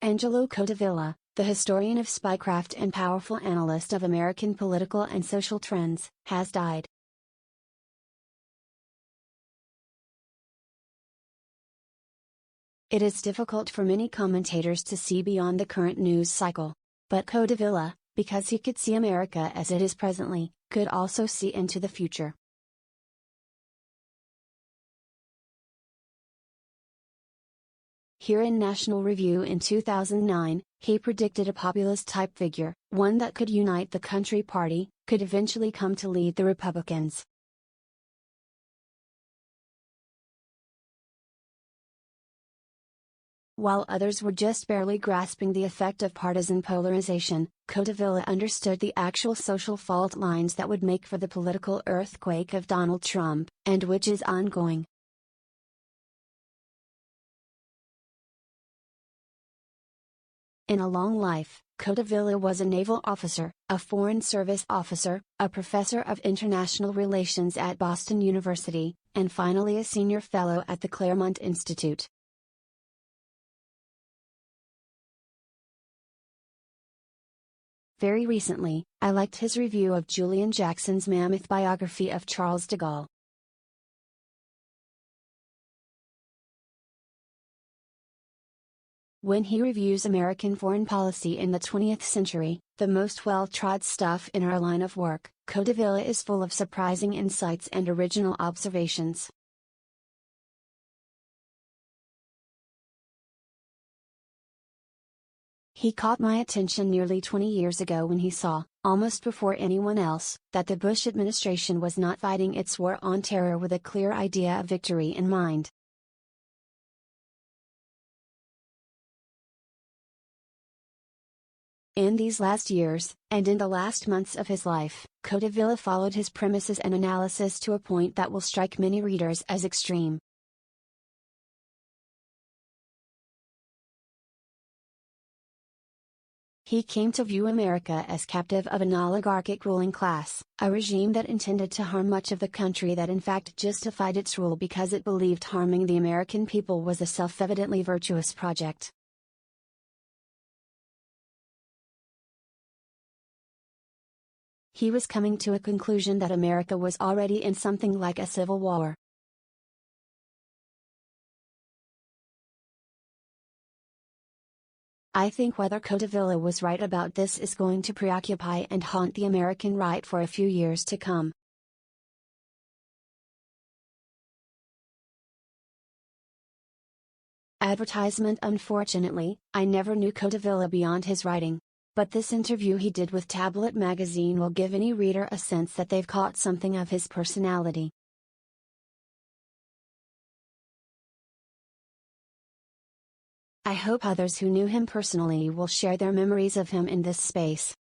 Angelo Codevilla, the historian of spycraft and powerful analyst of American political and social trends, has died. It is difficult for many commentators to see beyond the current news cycle. But Codevilla, because he could see America as it is presently, could also see into the future. Here in National Review in 2009, he predicted a populist-type figure, one that could unite the country party, could eventually come to lead the Republicans. While others were just barely grasping the effect of partisan polarization, Codevilla understood the actual social fault lines that would make for the political earthquake of Donald Trump, and which is ongoing. In a long life, Codevilla was a naval officer, a foreign service officer, a professor of international relations at Boston University, and finally a senior fellow at the Claremont Institute. Very recently, I liked his review of Julian Jackson's mammoth biography of Charles de Gaulle. When he reviews American foreign policy in the 20th century, the most well-trod stuff in our line of work, Codevilla is full of surprising insights and original observations. He caught my attention nearly 20 years ago when he saw, almost before anyone else, that the Bush administration was not fighting its war on terror with a clear idea of victory in mind. In these last years, and in the last months of his life, Codevilla followed his premises and analysis to a point that will strike many readers as extreme. He came to view America as captive of an oligarchic ruling class, a regime that intended to harm much of the country that in fact justified its rule because it believed harming the American people was a self-evidently virtuous project. He was coming to a conclusion that America was already in something like a civil war. I think whether Codevilla was right about this is going to preoccupy and haunt the American right for a few years to come. Advertisement Unfortunately, I never knew Codevilla beyond his writing. But this interview he did with Tablet magazine will give any reader a sense that they've caught something of his personality. I hope others who knew him personally will share their memories of him in this space.